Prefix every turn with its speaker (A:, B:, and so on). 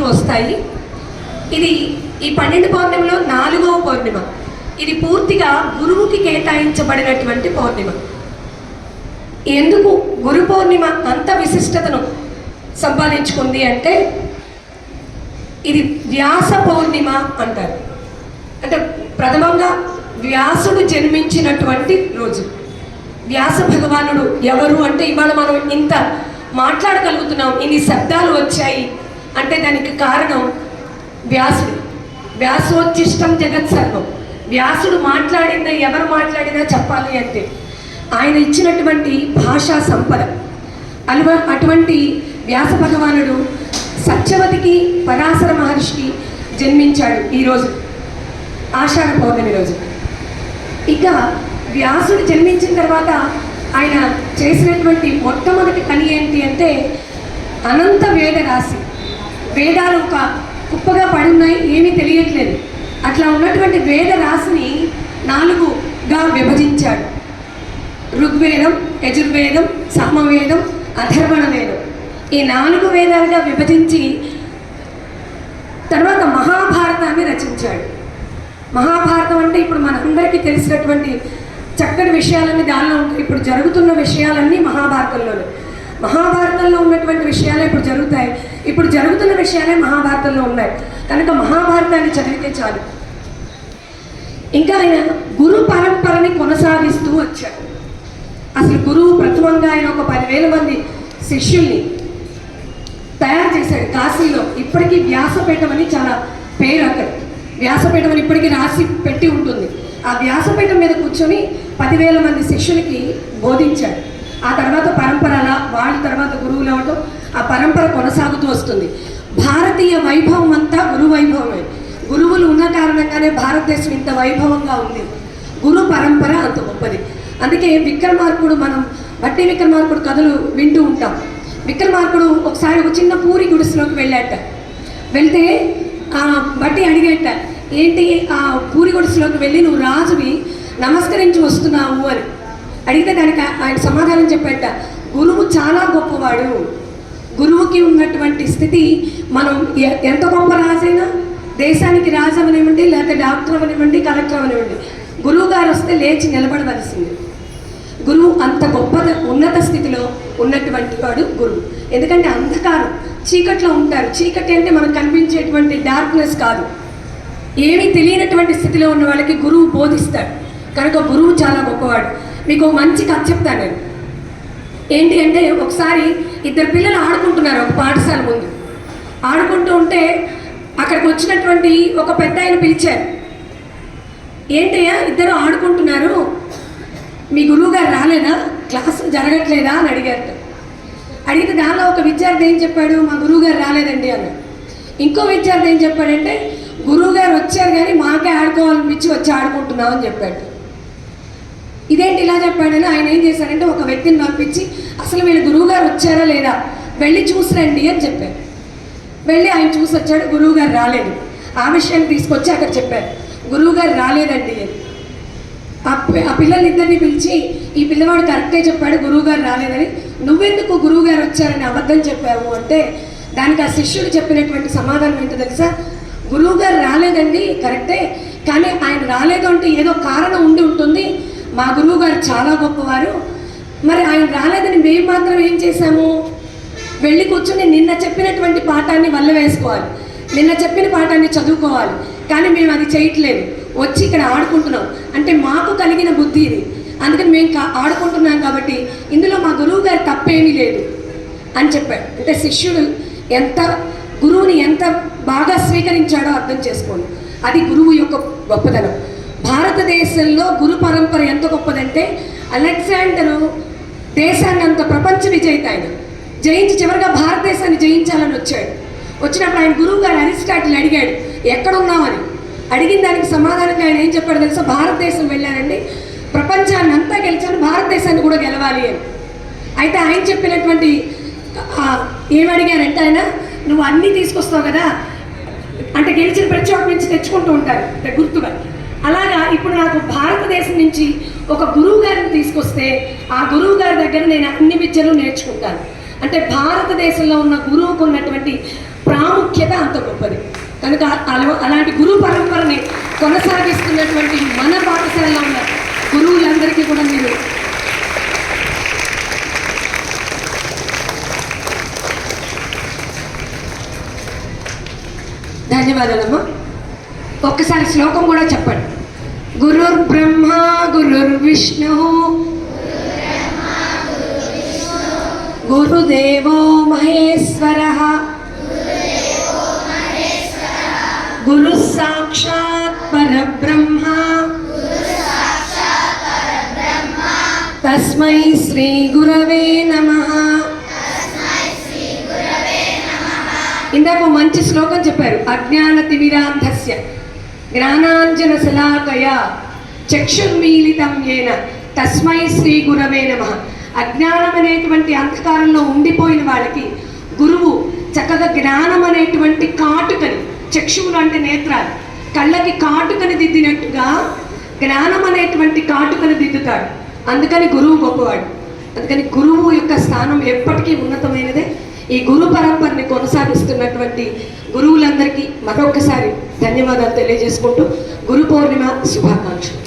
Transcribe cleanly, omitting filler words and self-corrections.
A: రాశులు వస్తాయి. ఇది ఈ 12 పౌర్ణమిలో 4వ పౌర్ణిమ. ఇది పూర్తిగా గురువుకి కేటాయించబడినటువంటి పౌర్ణిమ. ఎందుకు గురు పౌర్ణిమ అంత విశిష్టతను సంపాదించుకుంది అంటే ఇది వ్యాస పౌర్ణిమ అంటారు. అంటే ప్రథమంగా వ్యాసుడు జన్మించినటువంటి రోజు. వ్యాస భగవానుడు ఎవరు అంటే ఇవాళ మనం ఇంత మాట్లాడగలుగుతున్నాం, ఇన్ని శబ్దాలు వచ్చాయి అంటే దానికి కారణం వ్యాసుడు. వ్యాసోచ్చిష్టం జగత్ సర్వం. వ్యాసుడు మాట్లాడిందా, ఎవరు మాట్లాడినా చెప్పాలి అంటే ఆయన ఇచ్చినటువంటి భాషా సంపద. అటువంటి వ్యాస భగవానుడు సత్యవతికి పరాశర మహర్షికి జన్మించాడు ఈరోజు ఆషాఢ పౌర్ణమి రోజు. ఇక వ్యాసుడు జన్మించిన తర్వాత ఆయన చేసినటువంటి మొట్టమొదటి పని ఏంటి అంటే అనంత వేద రాశి. వేదాలు ఒక కుప్పగా పడి ఉన్నాయి, ఏమీ తెలియట్లేదు. అట్లా ఉన్నటువంటి వేద రాశిని 4గా విభజించాడు. ఋగ్వేదం, యజుర్వేదం, సామవేదం, అథర్వణ వేదం. ఈ 4 వేదాలుగా విభజించి తర్వాత మహాభారతాన్ని రచించాడు. మహాభారతం అంటే ఇప్పుడు మనందరికీ తెలిసినటువంటి చక్కటి విషయాలన్నీ దానిలో ఉంటాయి. ఇప్పుడు జరుగుతున్న విషయాలన్నీ మహాభారతంలోనే. మహాభారతంలో ఉన్నటువంటి విషయాలే ఇప్పుడు జరుగుతాయి. ఇప్పుడు జరుగుతున్న విషయాలే మహాభారతంలో ఉన్నాయి కనుక మహాభారతాన్ని చదివితే చాలు. ఇంకా ఆయన గురు పరంపరని కొనసాగిస్తూ వచ్చాడు. అసలు గురువు ప్రథమంగా ఆయన ఒక 10,000 మంది శిష్యుల్ని తయారు చేశాడు కాశీలో. ఇప్పటికీ వ్యాసపీఠం అని చాలా పేరు అక్కడ. వ్యాసపీఠం అని ఇప్పటికీ రాసి పెట్టి ఉంటుంది. ఆ వ్యాసపీఠం మీద కూర్చొని 10,000 మంది శిష్యులకి బోధించాడు. ఆ తర్వాత పరంపరలా వాళ్ళ తర్వాత గురువులు అవ్వటం, ఆ పరంపర కొనసాగుతూ వస్తుంది. భారతీయ వైభవం అంతా గురు వైభవమే. గురువులు ఉన్న కారణంగానే భారతదేశం ఇంత వైభవంగా ఉంది. గురు పరంపర అంత గొప్పది. అందుకే విక్రమార్కుడు, మనం బట్టి విక్రమార్కుడు కథలు వింటూ ఉంటాం. విక్రమార్కుడు ఒకసారి ఒక చిన్న పూరి గుడిసెలోకి వెళ్ళాట. వెళ్తే బట్టి అడిగేట, ఏంటి ఆ పూరి గుడిసెలోకి వెళ్ళి నువ్వు రాజువి నమస్కరించి వస్తున్నావు అని అడిగితే దానికి ఆయన సమాధానం చెప్పేట, గురువు చాలా గొప్పవాడు. గురువుకి ఉన్నటువంటి స్థితి మనం ఎంత గొప్ప రాజైనా, దేశానికి రాజు అవనివ్వండి, లేకపోతే డాక్టర్ అవనివ్వండి, కలెక్టర్ అవనివ్వండి, గురువు గారు వస్తే లేచి నిలబడవలసింది. గురువు అంత గొప్ప ఉన్నత స్థితిలో ఉన్నటువంటి వాడు గురువు. ఎందుకంటే అంధకారం, చీకట్లో ఉంటారు. చీకటి అంటే మనకు కనిపించేటువంటి డార్క్నెస్ కాదు, ఏమీ తెలియనటువంటి స్థితిలో ఉన్న వాళ్ళకి గురువు బోధిస్తాడు. కనుక గురువు చాలా గొప్పవాడు. మీకు మంచి కథ చెప్తాను నేను. ఏంటి అంటే ఒకసారి 2 పిల్లలు ఆడుకుంటున్నారు ఒక పాఠశాల ముందు. ఆడుకుంటూ ఉంటే అక్కడికి వచ్చినటువంటి ఒక పెద్ద ఆయన పిలిచారు. ఏంటయ్యా ఇద్దరు ఆడుకుంటున్నారు, మీ గురువు గారు రాలేదా, క్లాసు జరగట్లేదా అని అడిగారు. అడిగితే దానిలో ఒక విద్యార్థి ఏం చెప్పాడు, మా గురువు గారు రాలేదండి అన్నాడు. ఇంకో విద్యార్థి ఏం చెప్పాడంటే, గురువు గారు వచ్చారు కానీ మాకే ఆడుకోవాలనిపించి వచ్చి ఆడుకుంటున్నాం అని చెప్పాడు. ఇదేంటి ఇలా చెప్పాడని ఆయన ఏం చేశారంటే ఒక వ్యక్తిని పంపించి అసలు వీళ్ళు గురువు గారు వచ్చారా లేదా వెళ్ళి చూసిరండి అని చెప్పారు. వెళ్ళి ఆయన చూసి వచ్చాడు, గురువు గారు రాలేదు. ఆ విషయాన్ని తీసుకొచ్చి అక్కడ చెప్పారు, గురువు గారు రాలేదండి అని. ఆ పిల్లలిద్దరిని పిలిచి ఈ పిల్లవాడు కరెక్టే చెప్పాడు, గురువు గారు రాలేదని, నువ్వెందుకు గురువు గారు వచ్చారని అబద్ధం చెప్పావు అంటే దానికి ఆ శిష్యుడు చెప్పినటువంటి సమాధానం ఏంటో తెలుసా, గురువు గారు రాలేదండి కరెక్టే, కానీ ఆయన రాలేదు అంటే ఏదో కారణం ఉండి ఉంటుంది. మా గురువు గారు చాలా గొప్పవారు, మరి ఆయన రాలేదని మేము మాత్రం ఏం చేశాము, వెళ్ళి కూర్చొని నిన్న చెప్పినటువంటి పాఠాన్ని వల్ల వేసుకోవాలి, నిన్న చెప్పిన పాఠాన్ని చదువుకోవాలి, కానీ మేము అది చేయట్లేదు, వచ్చి ఇక్కడ ఆడుకుంటున్నాం అంటే మాకు కలిగిన బుద్ధి ఇది, అందుకని మేము ఆడుకుంటున్నాం కాబట్టి ఇందులో మా గురువు గారు తప్పేమీ లేదు అని చెప్పాడు. అంటే శిష్యుడు ఎంత గురువుని ఎంత బాగా స్వీకరించాడో అర్థం చేసుకోండి. అది గురువు యొక్క గొప్పదనం. భారతదేశంలో గురు పరంపర ఎంత గొప్పదంటే అలెగ్జాండరు దేశాన్ని అంత ప్రపంచ విజేత ఆయన జయించి చివరిగా భారతదేశాన్ని జయించాలని వచ్చాడు. వచ్చినప్పుడు ఆయన గురువు గారు అరిస్టాటిల్ అడిగాడు ఎక్కడున్నామని. అడిగిన దానికి సమాధానంగా ఆయన ఏం చెప్పాడు తెలుసా, భారతదేశం వెళ్ళానండి, ప్రపంచాన్ని అంతా గెలిచాను, భారతదేశాన్ని కూడా గెలవాలి అని. అయితే ఆయన చెప్పినటువంటి ఏమడిగారంటే ఆయన, నువ్వు అన్నీ తీసుకొస్తావు కదా, అంటే గెలిచిన ప్రతి చోట నుంచి తెచ్చుకుంటూ ఉంటారు గుర్తుగా, అలాగా ఇప్పుడు నాకు భారతదేశం నుంచి ఒక గురువు గారిని తీసుకొస్తే ఆ గురువు గారి దగ్గర నేను అన్ని విద్యలు నేర్చుకుంటాను. అంటే భారతదేశంలో ఉన్న గురువుకు ఉన్నటువంటి ప్రాముఖ్యత అంత గొప్పది. కనుక అలాంటి గురు పరంపరని కొనసాగిస్తున్నటువంటి మన పాఠశాలలో ఉన్న గురువులందరికీ కూడా మీరు ధన్యవాదాలమ్మా. ఒక్కసారి శ్లోకం కూడా చెప్పండి. గురుర్ బ్రహ్మ గురుర్ విష్ణు గురుదేవో మహేశ్వరః గురు సాక్షాత్ పరబ్రహ్మ తస్మై శ్రీ గురవే నమః. ఇందాక మంచి శ్లోకం చెప్పారు. అజ్ఞాన తిమిరాంధస్య జ్ఞానాంజన శలాకయా చక్షుర్మీలితం యేన తస్మై శ్రీ గురవే నమః. అజ్ఞానం అనేటువంటి అంధకారంలో ఉండిపోయిన వాళ్ళకి గురువు చక్కగా జ్ఞానం అనేటువంటి కాటుకని, చక్షువులు అంటే నేత్రాలు, కళ్ళకి కాటుకని దిద్దినట్టుగా జ్ఞానం అనేటువంటి కాటుకని దిద్దుతాడు. అందుకని గురువు గొప్పవాడు. అందుకని గురువు యొక్క స్థానం ఎప్పటికీ ఉన్నతమైనదే. ఈ గురు పరంపరని కొనసాగిస్తున్నటువంటి గురువులందరికీ మరొకసారి ధన్యవాదాలు తెలియజేసుకుంటూ గురు పౌర్ణిమ శుభాకాంక్షలు.